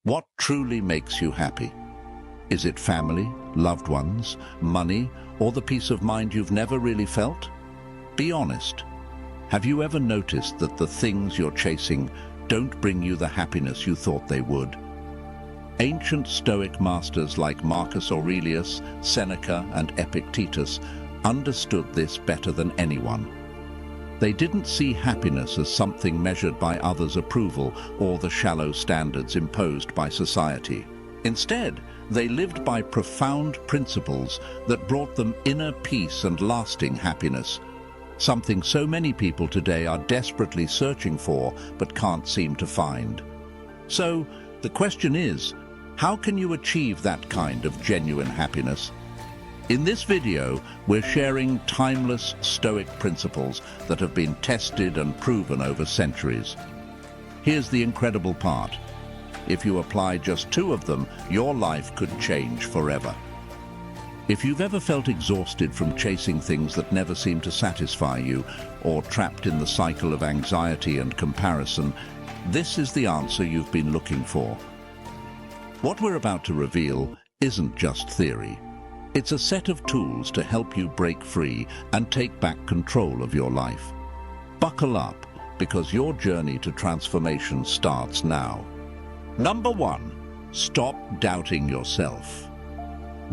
What truly makes you happy? Is it family, loved ones, money, or the peace of mind you've never really felt? Be honest. Have you ever noticed that the things you're chasing don't bring you the happiness you thought they would? Ancient Stoic masters like Marcus Aurelius, Seneca, and Epictetus understood this better than anyone. They didn't see happiness as something measured by others' approval or the shallow standards imposed by society. Instead, they lived by profound principles that brought them inner peace and lasting happiness, something so many people today are desperately searching for but can't seem to find. So, the question is, how can you achieve that kind of genuine happiness? In this video, we're sharing timeless Stoic principles that have been tested and proven over centuries. Here's the incredible part. If you apply just 2 of them, your life could change forever. If you've ever felt exhausted from chasing things that never seem to satisfy you, or trapped in the cycle of anxiety and comparison, this is the answer you've been looking for. What we're about to reveal isn't just theory. It's a set of tools to help you break free and take back control of your life. Buckle up, because your journey to transformation starts now. Number 1, stop doubting yourself.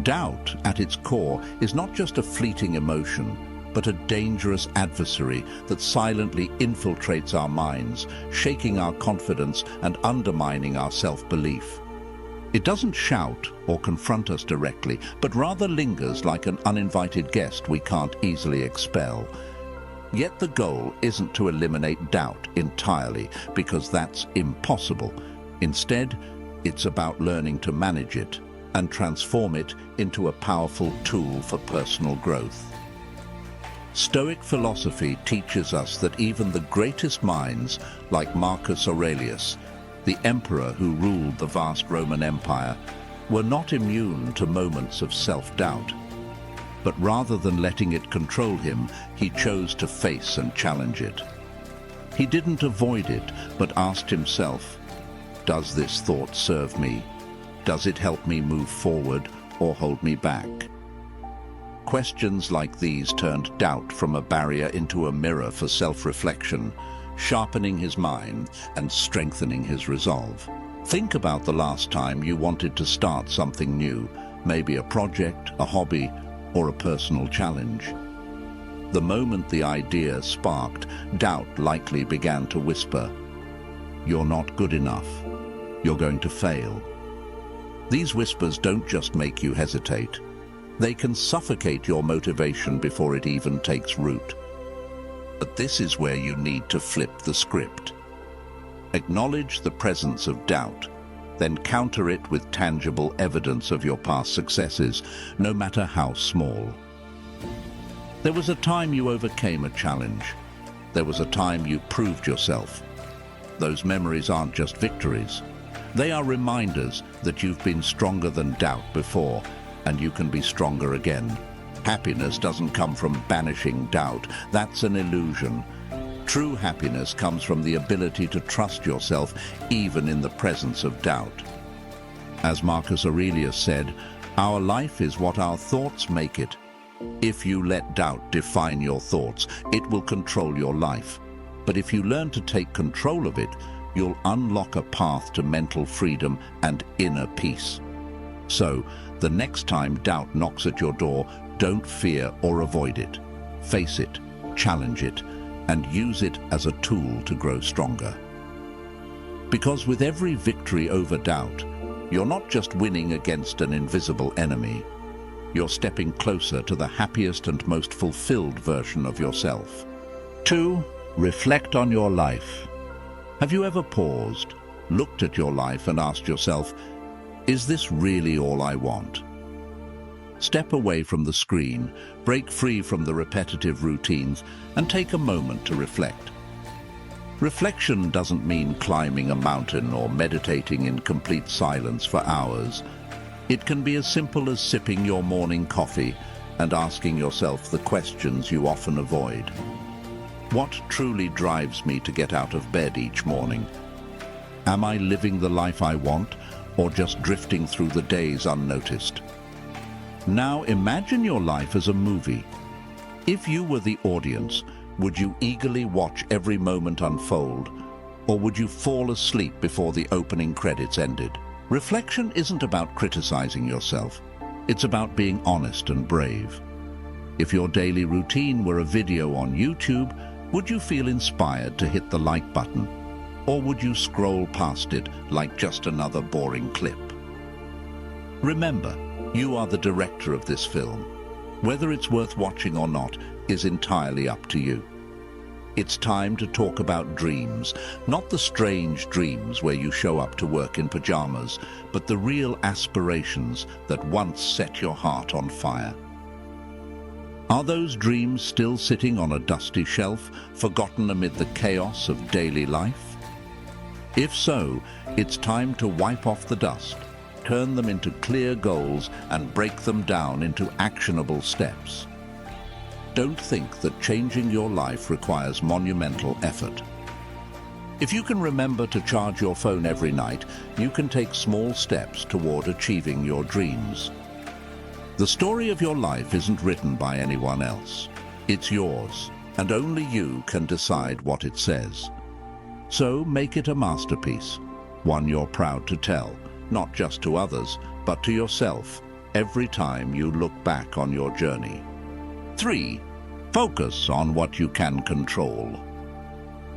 Doubt, at its core, is not just a fleeting emotion, but a dangerous adversary that silently infiltrates our minds, shaking our confidence and undermining our self-belief. It doesn't shout or confront us directly, but rather lingers like an uninvited guest we can't easily expel. Yet the goal isn't to eliminate doubt entirely, because that's impossible. Instead, it's about learning to manage it and transform it into a powerful tool for personal growth. Stoic philosophy teaches us that even the greatest minds, like Marcus Aurelius, the emperor who ruled the vast Roman Empire, were not immune to moments of self-doubt. But rather than letting it control him, he chose to face and challenge it. He didn't avoid it, but asked himself, does this thought serve me? Does it help me move forward or hold me back? Questions like these turned doubt from a barrier into a mirror for self-reflection, sharpening his mind and strengthening his resolve. Think about the last time you wanted to start something new, maybe a project, a hobby, or a personal challenge. The moment the idea sparked, doubt likely began to whisper, "You're not good enough. You're going to fail." These whispers don't just make you hesitate. They can suffocate your motivation before it even takes root. But this is where you need to flip the script. Acknowledge the presence of doubt, then counter it with tangible evidence of your past successes, no matter how small. There was a time you overcame a challenge. There was a time you proved yourself. Those memories aren't just victories. They are reminders that you've been stronger than doubt before, and you can be stronger again. Happiness doesn't come from banishing doubt. That's an illusion. True happiness comes from the ability to trust yourself even in the presence of doubt. As Marcus Aurelius said, our life is what our thoughts make it. If you let doubt define your thoughts, it will control your life. But if you learn to take control of it, you'll unlock a path to mental freedom and inner peace. So, the next time doubt knocks at your door, don't fear or avoid it. Face it, challenge it, and use it as a tool to grow stronger. Because with every victory over doubt, you're not just winning against an invisible enemy. You're stepping closer to the happiest and most fulfilled version of yourself. 2. Reflect on your life. Have you ever paused, looked at your life and asked yourself, is this really all I want? Step away from the screen, break free from the repetitive routines, and take a moment to reflect. Reflection doesn't mean climbing a mountain or meditating in complete silence for hours. It can be as simple as sipping your morning coffee and asking yourself the questions you often avoid. What truly drives me to get out of bed each morning? Am I living the life I want, or just drifting through the days unnoticed. Now imagine your life as a movie. If you were the audience, would you eagerly watch every moment unfold, or would you fall asleep before the opening credits ended? Reflection isn't about criticizing yourself. It's about being honest and brave. If your daily routine were a video on YouTube, would you feel inspired to hit the like button? Or would you scroll past it like just another boring clip? Remember, you are the director of this film. Whether it's worth watching or not is entirely up to you. It's time to talk about dreams, not the strange dreams where you show up to work in pajamas, but the real aspirations that once set your heart on fire. Are those dreams still sitting on a dusty shelf, forgotten amid the chaos of daily life? If so, it's time to wipe off the dust, turn them into clear goals, and break them down into actionable steps. Don't think that changing your life requires monumental effort. If you can remember to charge your phone every night, you can take small steps toward achieving your dreams. The story of your life isn't written by anyone else. It's yours, and only you can decide what it says. So make it a masterpiece, one you're proud to tell, not just to others, but to yourself, every time you look back on your journey. 3. Focus on what you can control.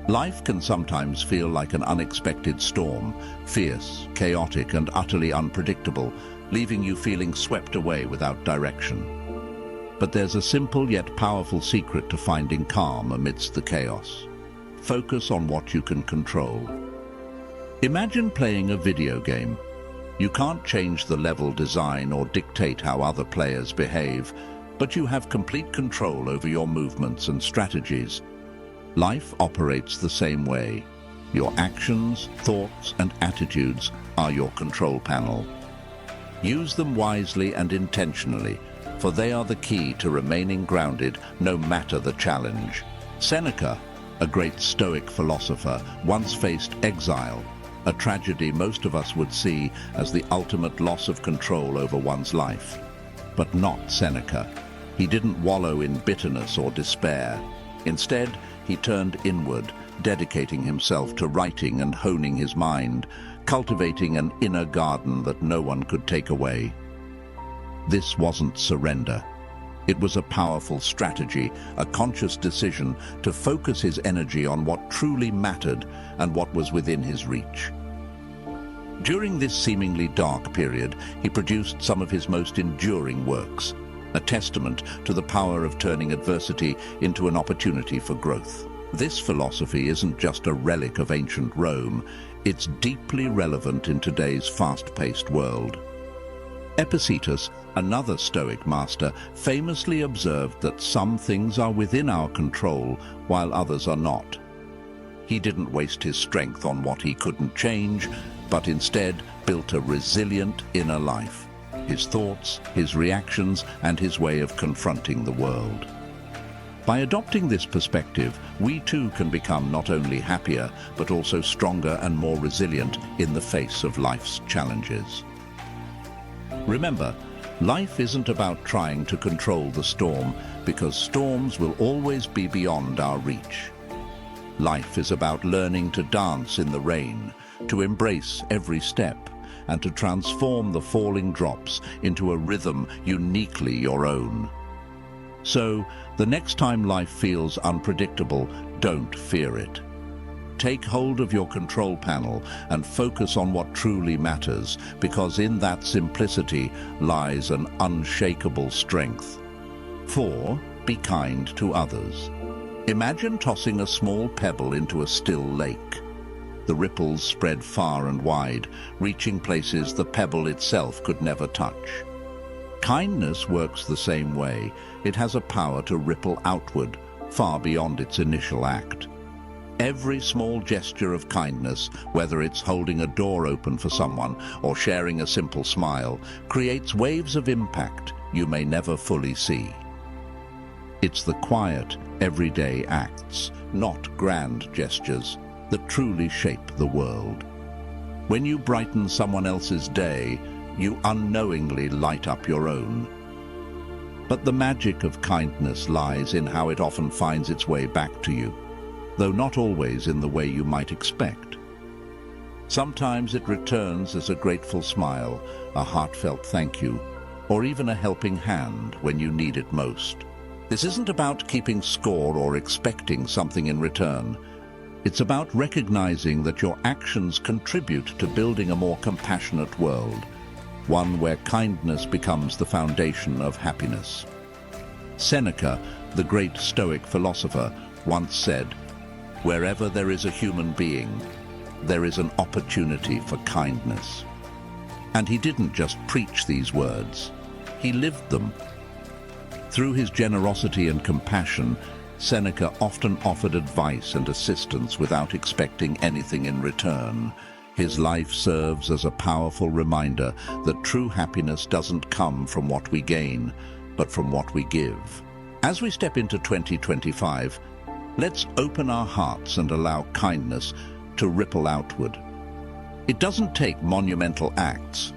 Life can sometimes feel like an unexpected storm, fierce, chaotic, and utterly unpredictable, leaving you feeling swept away without direction. But there's a simple yet powerful secret to finding calm amidst the chaos. Focus on what you can control. Imagine playing a video game. You can't change the level design or dictate how other players behave, but you have complete control over your movements and strategies. Life operates the same way. Your actions, thoughts, and attitudes are your control panel. Use them wisely and intentionally, for they are the key to remaining grounded no matter the challenge. Seneca, a great Stoic philosopher, once faced exile, a tragedy most of us would see as the ultimate loss of control over one's life. But not Seneca. He didn't wallow in bitterness or despair. Instead, he turned inward, dedicating himself to writing and honing his mind, cultivating an inner garden that no one could take away. This wasn't surrender. It was a powerful strategy, a conscious decision to focus his energy on what truly mattered and what was within his reach. During this seemingly dark period, he produced some of his most enduring works, a testament to the power of turning adversity into an opportunity for growth. This philosophy isn't just a relic of ancient Rome, it's deeply relevant in today's fast-paced world. Epictetus, another Stoic master, famously observed that some things are within our control while others are not. He didn't waste his strength on what he couldn't change, but instead built a resilient inner life. His thoughts, his reactions, and his way of confronting the world. By adopting this perspective, we too can become not only happier, but also stronger and more resilient in the face of life's challenges. Remember, life isn't about trying to control the storm, because storms will always be beyond our reach. Life is about learning to dance in the rain, to embrace every step, and to transform the falling drops into a rhythm uniquely your own. So, the next time life feels unpredictable, don't fear it. Take hold of your control panel and focus on what truly matters, because in that simplicity lies an unshakable strength. 4. Be kind to others. Imagine tossing a small pebble into a still lake. The ripples spread far and wide, reaching places the pebble itself could never touch. Kindness works the same way. It has a power to ripple outward, far beyond its initial act. Every small gesture of kindness, whether it's holding a door open for someone or sharing a simple smile, creates waves of impact you may never fully see. It's the quiet, everyday acts, not grand gestures, that truly shape the world. When you brighten someone else's day, you unknowingly light up your own. But the magic of kindness lies in how it often finds its way back to you, though not always in the way you might expect. Sometimes it returns as a grateful smile, a heartfelt thank you, or even a helping hand when you need it most. This isn't about keeping score or expecting something in return. It's about recognizing that your actions contribute to building a more compassionate world, one where kindness becomes the foundation of happiness. Seneca, the great Stoic philosopher, once said, "Wherever there is a human being, there is an opportunity for kindness." And he didn't just preach these words, he lived them. Through his generosity and compassion, Seneca often offered advice and assistance without expecting anything in return. His life serves as a powerful reminder that true happiness doesn't come from what we gain, but from what we give. As we step into 2025, let's open our hearts and allow kindness to ripple outward. It doesn't take monumental acts.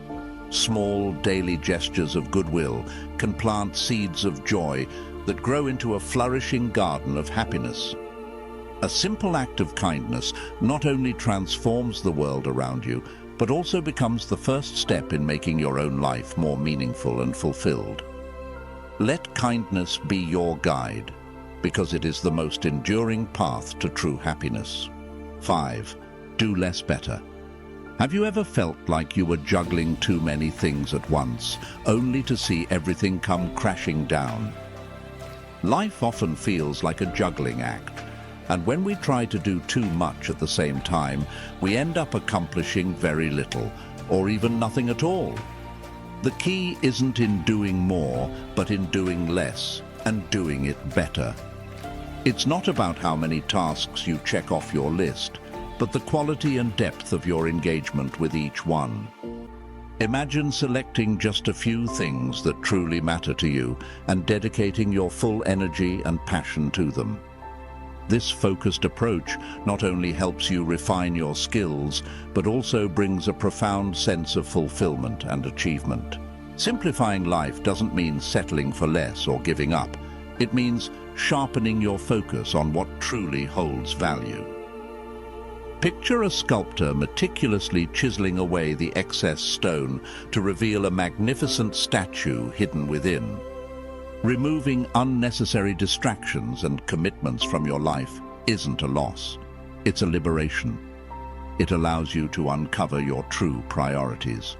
Small daily gestures of goodwill can plant seeds of joy that grow into a flourishing garden of happiness. A simple act of kindness not only transforms the world around you, but also becomes the first step in making your own life more meaningful and fulfilled. Let kindness be your guide, because it is the most enduring path to true happiness. 5. Do less better. Have you ever felt like you were juggling too many things at once, only to see everything come crashing down? Life often feels like a juggling act, and when we try to do too much at the same time, we end up accomplishing very little, or even nothing at all. The key isn't in doing more, but in doing less, and doing it better. It's not about how many tasks you check off your list, but the quality and depth of your engagement with each one. Imagine selecting just a few things that truly matter to you and dedicating your full energy and passion to them. This focused approach not only helps you refine your skills, but also brings a profound sense of fulfillment and achievement. Simplifying life doesn't mean settling for less or giving up. It means sharpening your focus on what truly holds value. Picture a sculptor meticulously chiseling away the excess stone to reveal a magnificent statue hidden within. Removing unnecessary distractions and commitments from your life isn't a loss. It's a liberation. It allows you to uncover your true priorities.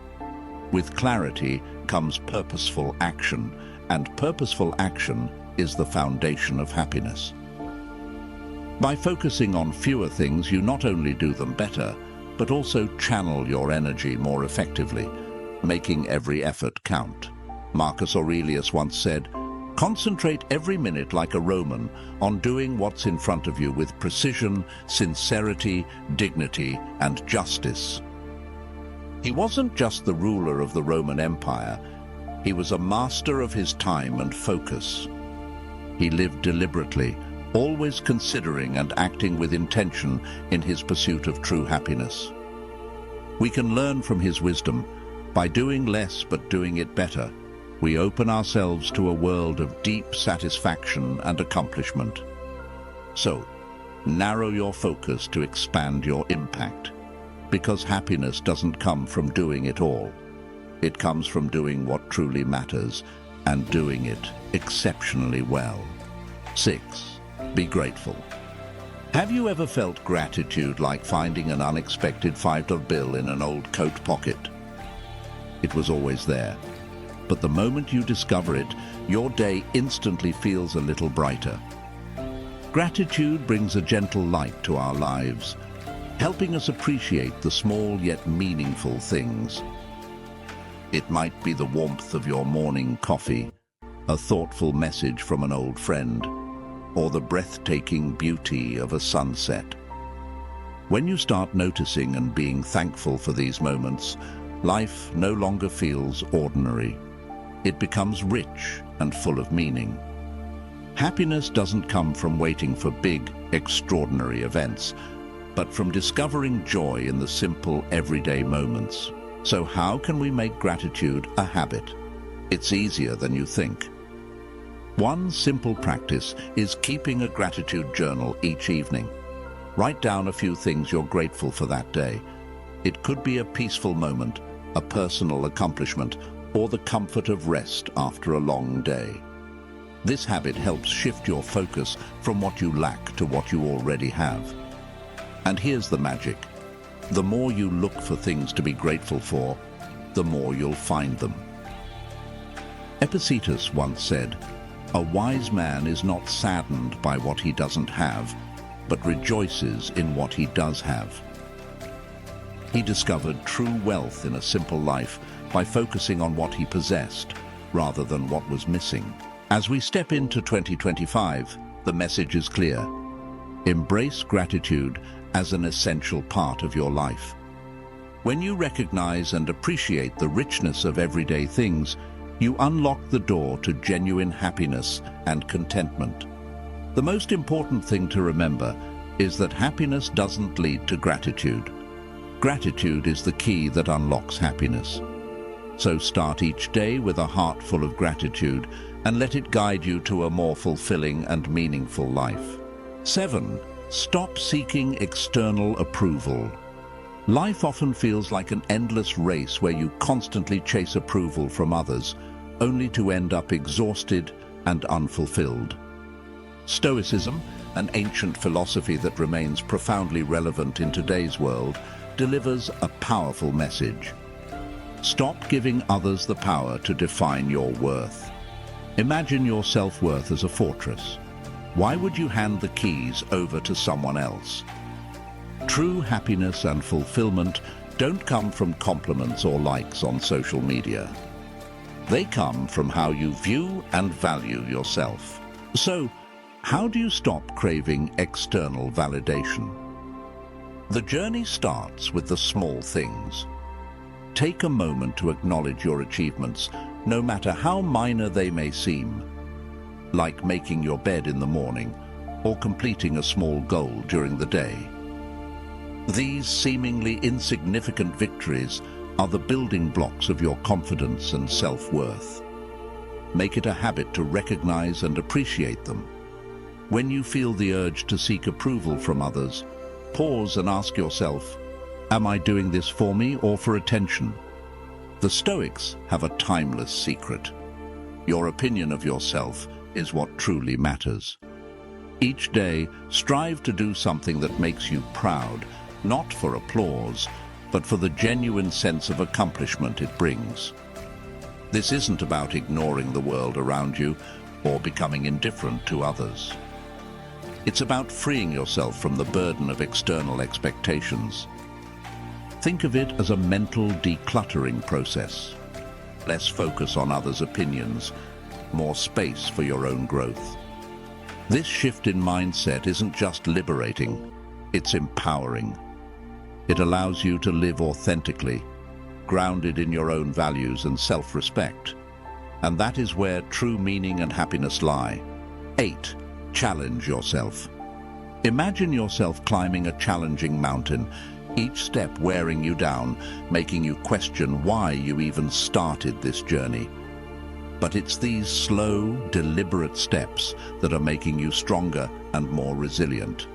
With clarity comes purposeful action, and purposeful action is the foundation of happiness. By focusing on fewer things, you not only do them better, but also channel your energy more effectively, making every effort count. Marcus Aurelius once said, "Concentrate every minute like a Roman on doing what's in front of you with precision, sincerity, dignity, and justice." He wasn't just the ruler of the Roman Empire, he was a master of his time and focus. He lived deliberately, always considering and acting with intention in his pursuit of true happiness. We can learn from his wisdom. By doing less but doing it better, we open ourselves to a world of deep satisfaction and accomplishment. So, narrow your focus to expand your impact, because happiness doesn't come from doing it all. It comes from doing what truly matters and doing it exceptionally well. 6. Be grateful. Have you ever felt gratitude like finding an unexpected $5 bill in an old coat pocket? It was always there, but the moment you discover it, your day instantly feels a little brighter. Gratitude brings a gentle light to our lives, helping us appreciate the small yet meaningful things. It might be the warmth of your morning coffee, a thoughtful message from an old friend, or the breathtaking beauty of a sunset. When you start noticing and being thankful for these moments, life no longer feels ordinary. It becomes rich and full of meaning. Happiness doesn't come from waiting for big, extraordinary events, but from discovering joy in the simple, everyday moments. So how can we make gratitude a habit? It's easier than you think. One simple practice is keeping a gratitude journal each evening. Write down a few things you're grateful for that day. It could be a peaceful moment, a personal accomplishment, or the comfort of rest after a long day. This habit helps shift your focus from what you lack to what you already have. And here's the magic. The more you look for things to be grateful for, the more you'll find them. Epictetus once said, "A wise man is not saddened by what he doesn't have, but rejoices in what he does have." He discovered true wealth in a simple life by focusing on what he possessed, rather than what was missing. As we step into 2025, the message is clear. Embrace gratitude as an essential part of your life. When you recognize and appreciate the richness of everyday things, you unlock the door to genuine happiness and contentment. The most important thing to remember is that happiness doesn't lead to gratitude. Gratitude is the key that unlocks happiness. So start each day with a heart full of gratitude and let it guide you to a more fulfilling and meaningful life. 7. Stop seeking external approval. Life often feels like an endless race where you constantly chase approval from others, only to end up exhausted and unfulfilled. Stoicism, an ancient philosophy that remains profoundly relevant in today's world, delivers a powerful message. Stop giving others the power to define your worth. Imagine your self-worth as a fortress. Why would you hand the keys over to someone else? True happiness and fulfillment don't come from compliments or likes on social media. They come from how you view and value yourself. So, how do you stop craving external validation? The journey starts with the small things. Take a moment to acknowledge your achievements, no matter how minor they may seem, like making your bed in the morning or completing a small goal during the day. These seemingly insignificant victories are the building blocks of your confidence and self-worth. Make it a habit to recognize and appreciate them. When you feel the urge to seek approval from others, pause and ask yourself, am I doing this for me or for attention? The Stoics have a timeless secret. Your opinion of yourself is what truly matters. Each day, strive to do something that makes you proud, not for applause, but for the genuine sense of accomplishment it brings. This isn't about ignoring the world around you or becoming indifferent to others. It's about freeing yourself from the burden of external expectations. Think of it as a mental decluttering process. Less focus on others' opinions, more space for your own growth. This shift in mindset isn't just liberating, it's empowering. It allows you to live authentically, grounded in your own values and self-respect. And that is where true meaning and happiness lie. 8. Challenge yourself. Imagine yourself climbing a challenging mountain, each step wearing you down, making you question why you even started this journey. But it's these slow, deliberate steps that are making you stronger and more resilient.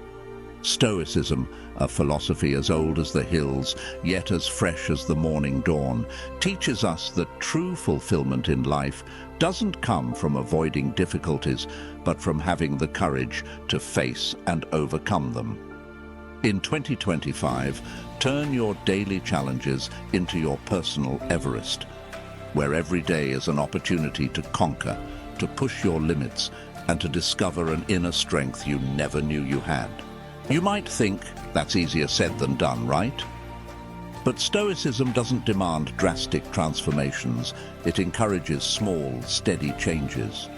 Stoicism, a philosophy as old as the hills, yet as fresh as the morning dawn, teaches us that true fulfillment in life doesn't come from avoiding difficulties, but from having the courage to face and overcome them. In 2025, turn your daily challenges into your personal Everest, where every day is an opportunity to conquer, to push your limits, and to discover an inner strength you never knew you had. You might think that's easier said than done, right? But Stoicism doesn't demand drastic transformations. It encourages small, steady changes.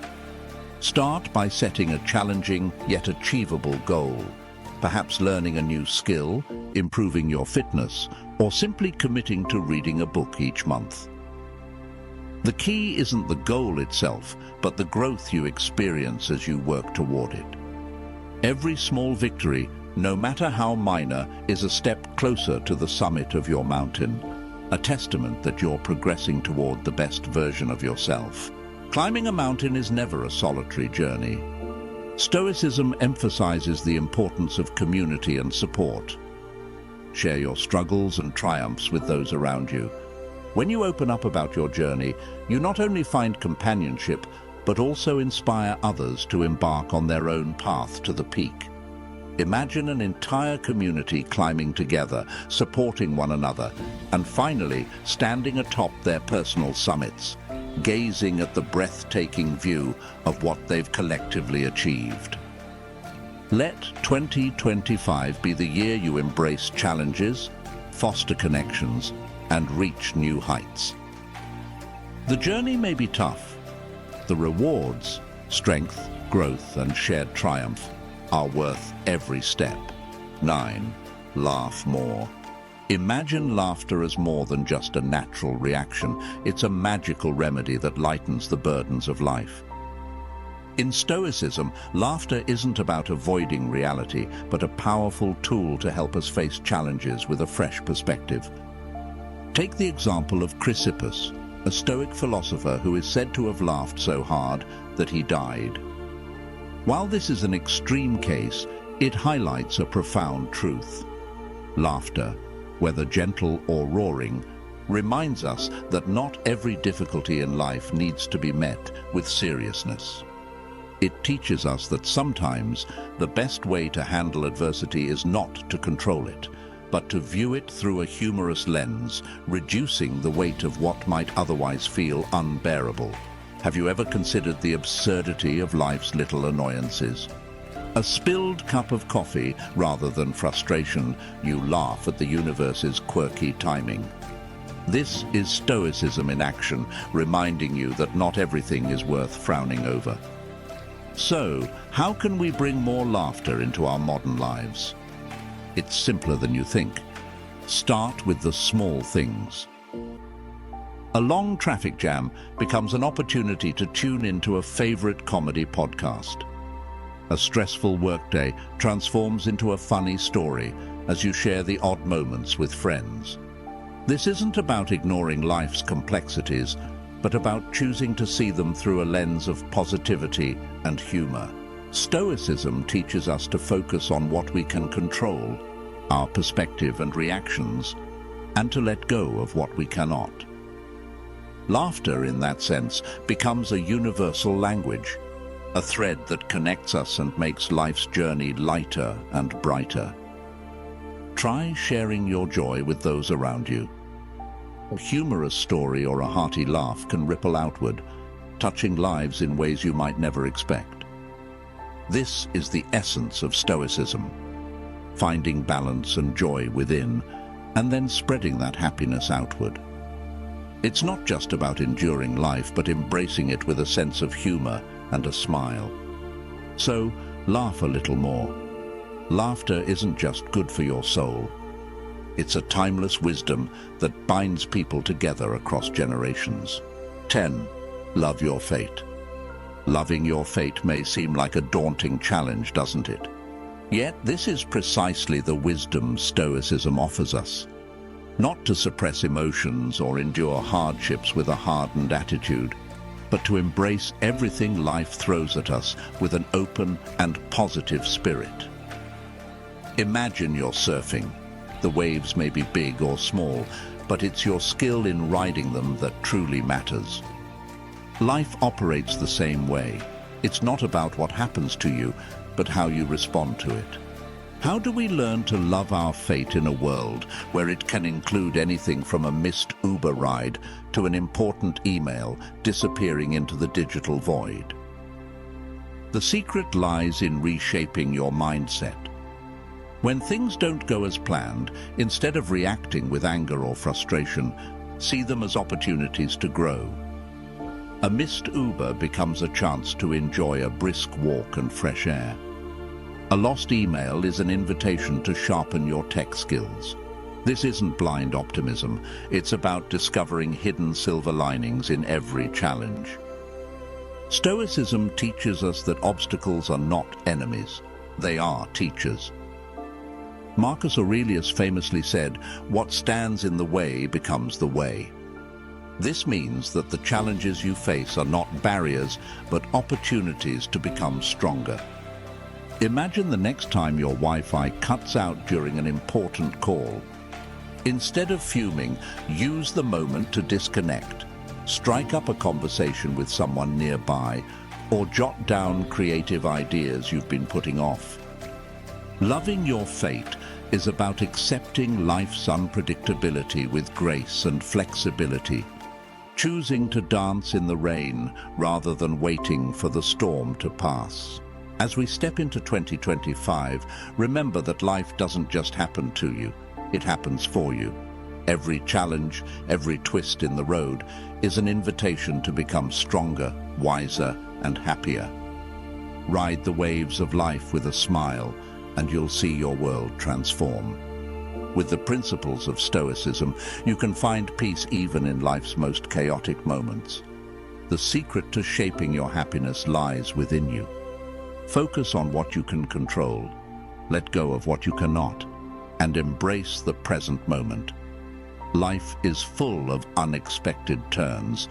Start by setting a challenging yet achievable goal, perhaps learning a new skill, improving your fitness, or simply committing to reading a book each month. The key isn't the goal itself, but the growth you experience as you work toward it. Every small victory, no matter how minor, is a step closer to the summit of your mountain, a testament that you're progressing toward the best version of yourself. Climbing a mountain is never a solitary journey. Stoicism emphasizes the importance of community and support. Share your struggles and triumphs with those around you. When you open up about your journey, you not only find companionship, but also inspire others to embark on their own path to the peak. Imagine an entire community climbing together, supporting one another, and finally standing atop their personal summits, gazing at the breathtaking view of what they've collectively achieved. Let 2025 be the year you embrace challenges, foster connections, and reach new heights. The journey may be tough. The rewards, strength, growth, and shared triumph are worth every step. 9. Laugh more. Imagine laughter as more than just a natural reaction. It's a magical remedy that lightens the burdens of life. In Stoicism, laughter isn't about avoiding reality, but a powerful tool to help us face challenges with a fresh perspective. Take the example of Chrysippus, a Stoic philosopher who is said to have laughed so hard that he died. While this is an extreme case, it highlights a profound truth. Laughter, whether gentle or roaring, reminds us that not every difficulty in life needs to be met with seriousness. It teaches us that sometimes the best way to handle adversity is not to control it, but to view it through a humorous lens, reducing the weight of what might otherwise feel unbearable. Have you ever considered the absurdity of life's little annoyances? A spilled cup of coffee, rather than frustration, you laugh at the universe's quirky timing. This is Stoicism in action, reminding you that not everything is worth frowning over. So, how can we bring more laughter into our modern lives? It's simpler than you think. Start with the small things. A long traffic jam becomes an opportunity to tune into a favorite comedy podcast. A stressful workday transforms into a funny story as you share the odd moments with friends. This isn't about ignoring life's complexities, but about choosing to see them through a lens of positivity and humor. Stoicism teaches us to focus on what we can control, our perspective and reactions, and to let go of what we cannot. Laughter, in that sense, becomes a universal language, a thread that connects us and makes life's journey lighter and brighter. Try sharing your joy with those around you. A humorous story or a hearty laugh can ripple outward, touching lives in ways you might never expect. This is the essence of Stoicism, finding balance and joy within, and then spreading that happiness outward. It's not just about enduring life, but embracing it with a sense of humor and a smile. So, laugh a little more. Laughter isn't just good for your soul. It's a timeless wisdom that binds people together across generations. 10. Love your fate. Loving your fate may seem like a daunting challenge, doesn't it? Yet this is precisely the wisdom Stoicism offers us. Not to suppress emotions or endure hardships with a hardened attitude, but to embrace everything life throws at us with an open and positive spirit. Imagine you're surfing. The waves may be big or small, but it's your skill in riding them that truly matters. Life operates the same way. It's not about what happens to you, but how you respond to it. How do we learn to love our fate in a world where it can include anything from a missed Uber ride to an important email disappearing into the digital void? The secret lies in reshaping your mindset. When things don't go as planned, instead of reacting with anger or frustration, see them as opportunities to grow. A missed Uber becomes a chance to enjoy a brisk walk and fresh air. A lost email is an invitation to sharpen your tech skills. This isn't blind optimism. It's about discovering hidden silver linings in every challenge. Stoicism teaches us that obstacles are not enemies. They are teachers. Marcus Aurelius famously said, "What stands in the way becomes the way." This means that the challenges you face are not barriers, but opportunities to become stronger. Imagine the next time your Wi-Fi cuts out during an important call. Instead of fuming, use the moment to disconnect. Strike up a conversation with someone nearby, or jot down creative ideas you've been putting off. Loving your fate is about accepting life's unpredictability with grace and flexibility, choosing to dance in the rain rather than waiting for the storm to pass. As we step into 2025, remember that life doesn't just happen to you, it happens for you. Every challenge, every twist in the road is an invitation to become stronger, wiser, and happier. Ride the waves of life with a smile, and you'll see your world transform. With the principles of Stoicism, you can find peace even in life's most chaotic moments. The secret to shaping your happiness lies within you. Focus on what you can control, let go of what you cannot, and embrace the present moment. Life is full of unexpected turns,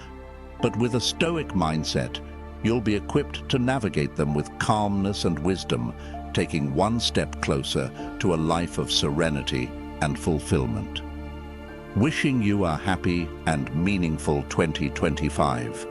but with a Stoic mindset, you'll be equipped to navigate them with calmness and wisdom, taking one step closer to a life of serenity and fulfillment. Wishing you a happy and meaningful 2025.